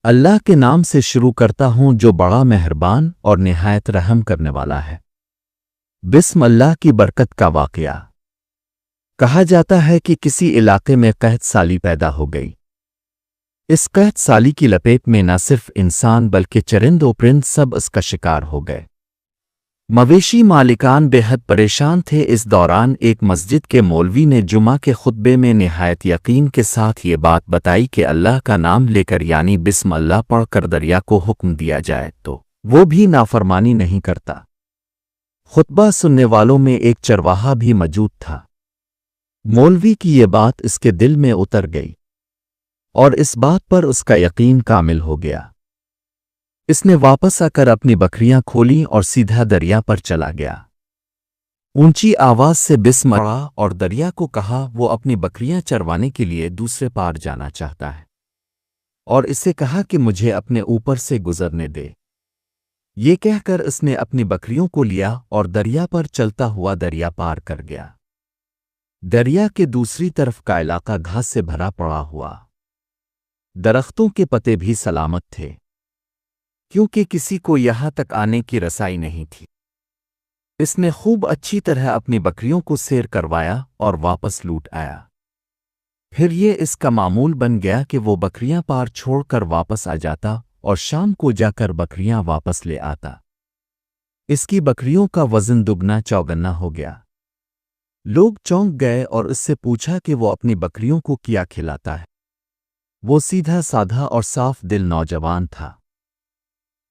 اللہ کے نام سے شروع کرتا ہوں جو بڑا مہربان اور نہایت رحم کرنے والا ہے۔ بسم اللہ کی برکت کا واقعہ۔ کہا جاتا ہے کہ کسی علاقے میں قحط سالی پیدا ہو گئی۔ اس قحط سالی کی لپیٹ میں نہ صرف انسان بلکہ چرند و پرند سب اس کا شکار ہو گئے۔ مویشی مالکان بے حد پریشان تھے۔ اس دوران ایک مسجد کے مولوی نے جمعہ کے خطبے میں نہایت یقین کے ساتھ یہ بات بتائی کہ اللہ کا نام لے کر یعنی بسم اللہ پڑھ کر دریا کو حکم دیا جائے تو وہ بھی نافرمانی نہیں کرتا۔ خطبہ سننے والوں میں ایک چرواہا بھی موجود تھا۔ مولوی کی یہ بات اس کے دل میں اتر گئی اور اس بات پر اس کا یقین کامل ہو گیا۔ اس نے واپس آ کر اپنی بکریاں کھولیں اور سیدھا دریا پر چلا گیا۔ اونچی آواز سے بسم اللہ اور دریا کو کہا وہ اپنی بکریاں چروانے کے لیے دوسرے پار جانا چاہتا ہے اور اسے کہا کہ مجھے اپنے اوپر سے گزرنے دے۔ یہ کہہ کر اس نے اپنی بکریوں کو لیا اور دریا پر چلتا ہوا دریا پار کر گیا۔ دریا کے دوسری طرف کا علاقہ گھاس سے بھرا پڑا ہوا، درختوں کے پتے بھی سلامت تھے کیونکہ کسی کو یہاں تک آنے کی رسائی نہیں تھی۔ اس نے خوب اچھی طرح اپنی بکریوں کو سیر کروایا اور واپس لوٹ آیا۔ پھر یہ اس کا معمول بن گیا کہ وہ بکریاں پار چھوڑ کر واپس آ جاتا اور شام کو جا کر بکریاں واپس لے آتا۔ اس کی بکریوں کا وزن دگنا چوگنا ہو گیا۔ لوگ چونک گئے اور اس سے پوچھا کہ وہ اپنی بکریوں کو کیا کھلاتا ہے۔ وہ سیدھا سادھا اور صاف دل نوجوان تھا۔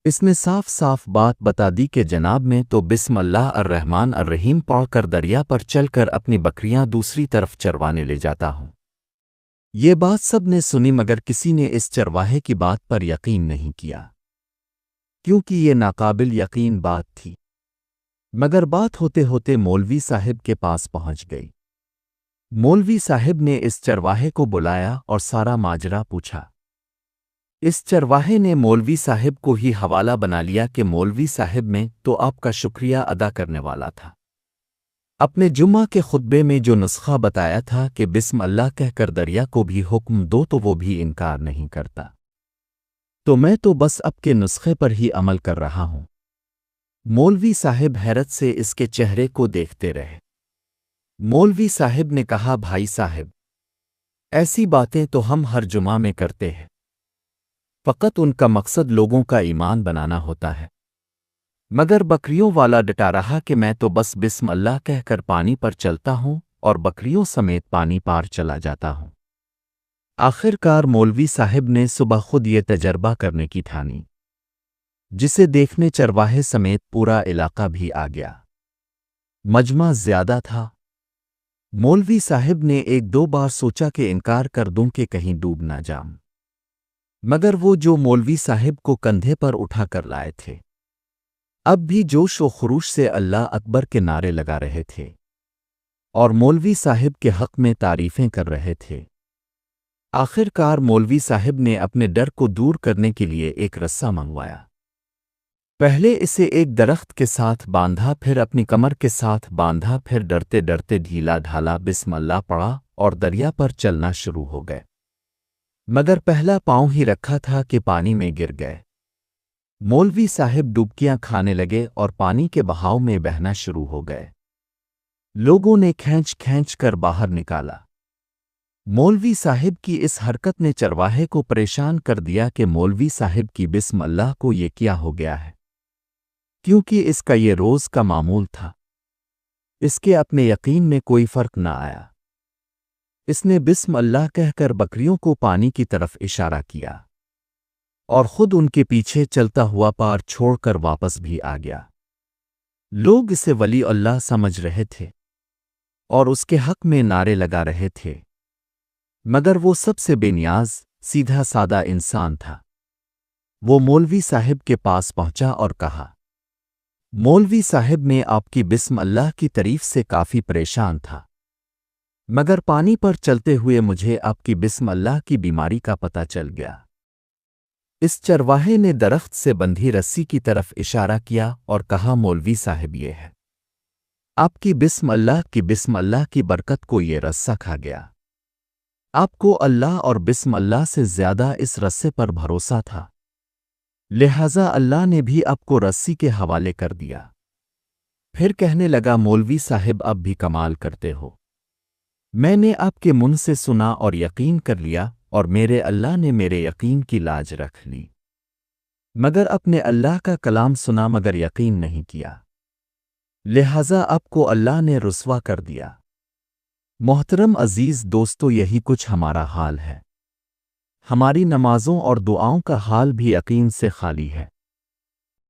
اس نے صاف صاف بات بتا دی کہ جناب میں تو بسم اللہ الرحمن الرحیم پڑھ کر دریا پر چل کر اپنی بکریاں دوسری طرف چروانے لے جاتا ہوں۔ یہ بات سب نے سنی مگر کسی نے اس چرواہے کی بات پر یقین نہیں کیا کیونکہ یہ ناقابل یقین بات تھی۔ مگر بات ہوتے ہوتے مولوی صاحب کے پاس پہنچ گئی۔ مولوی صاحب نے اس چرواہے کو بلایا اور سارا ماجرا پوچھا۔ اس چرواہے نے مولوی صاحب کو ہی حوالہ بنا لیا کہ مولوی صاحب میں تو آپ کا شکریہ ادا کرنے والا تھا۔ اپنے جمعہ کے خطبے میں جو نسخہ بتایا تھا کہ بسم اللہ کہہ کر دریا کو بھی حکم دو تو وہ بھی انکار نہیں کرتا، تو میں تو بس اب کے نسخے پر ہی عمل کر رہا ہوں۔ مولوی صاحب حیرت سے اس کے چہرے کو دیکھتے رہے۔ مولوی صاحب نے کہا بھائی صاحب، ایسی باتیں تو ہم ہر جمعہ میں کرتے ہیں، فقط ان کا مقصد لوگوں کا ایمان بنانا ہوتا ہے۔ مگر بکریوں والا ڈٹا رہا کہ میں تو بس بسم اللہ کہہ کر پانی پر چلتا ہوں اور بکریوں سمیت پانی پار چلا جاتا ہوں۔ آخر کار مولوی صاحب نے صبح خود یہ تجربہ کرنے کی ٹھانی، جسے دیکھنے چرواہے سمیت پورا علاقہ بھی آ گیا۔ مجمع زیادہ تھا۔ مولوی صاحب نے ایک دو بار سوچا کہ انکار کر دوں کہ کہیں ڈوب نہ جاؤں، مگر وہ جو مولوی صاحب کو کندھے پر اٹھا کر لائے تھے اب بھی جوش و خروش سے اللہ اکبر کے نعرے لگا رہے تھے اور مولوی صاحب کے حق میں تعریفیں کر رہے تھے۔ آخر کار مولوی صاحب نے اپنے ڈر کو دور کرنے کے لیے ایک رسہ منگوایا۔ پہلے اسے ایک درخت کے ساتھ باندھا، پھر اپنی کمر کے ساتھ باندھا، پھر ڈرتے ڈرتے ڈھیلا ڈھالا بسم اللہ پڑھا اور دریا پر چلنا شروع ہو گئے۔ مگر پہلا پاؤں ہی رکھا تھا کہ پانی میں گر گئے۔ مولوی صاحب ڈبکیاں کھانے لگے اور پانی کے بہاؤ میں بہنا شروع ہو گئے۔ لوگوں نے کھینچ کھینچ کر باہر نکالا۔ مولوی صاحب کی اس حرکت نے چرواہے کو پریشان کر دیا کہ مولوی صاحب کی بسم اللہ کو یہ کیا ہو گیا ہے، کیونکہ اس کا یہ روز کا معمول تھا۔ اس کے اپنے یقین میں کوئی فرق نہ آیا۔ اس نے بسم اللہ کہہ کر بکریوں کو پانی کی طرف اشارہ کیا اور خود ان کے پیچھے چلتا ہوا پار چھوڑ کر واپس بھی آ گیا۔ لوگ اسے ولی اللہ سمجھ رہے تھے اور اس کے حق میں نعرے لگا رہے تھے، مگر وہ سب سے بے نیاز سیدھا سادہ انسان تھا۔ وہ مولوی صاحب کے پاس پہنچا اور کہا، مولوی صاحب میں آپ کی بسم اللہ کی تعریف سے کافی پریشان تھا، مگر پانی پر چلتے ہوئے مجھے آپ کی بسم اللہ کی بیماری کا پتہ چل گیا۔ اس چرواہے نے درخت سے بندھی رسی کی طرف اشارہ کیا اور کہا مولوی صاحب یہ ہے، آپ کی بسم اللہ کی برکت کو یہ رسہ کھا گیا۔ آپ کو اللہ اور بسم اللہ سے زیادہ اس رسے پر بھروسہ تھا، لہذا اللہ نے بھی آپ کو رسی کے حوالے کر دیا۔ پھر کہنے لگا، مولوی صاحب اب بھی کمال کرتے ہو، میں نے آپ کے منہ سے سنا اور یقین کر لیا، اور میرے اللہ نے میرے یقین کی لاج رکھ لی، مگر اپنے اللہ کا کلام سنا مگر یقین نہیں کیا، لہذا آپ کو اللہ نے رسوا کر دیا۔ محترم عزیز دوستو، یہی کچھ ہمارا حال ہے۔ ہماری نمازوں اور دعاؤں کا حال بھی یقین سے خالی ہے۔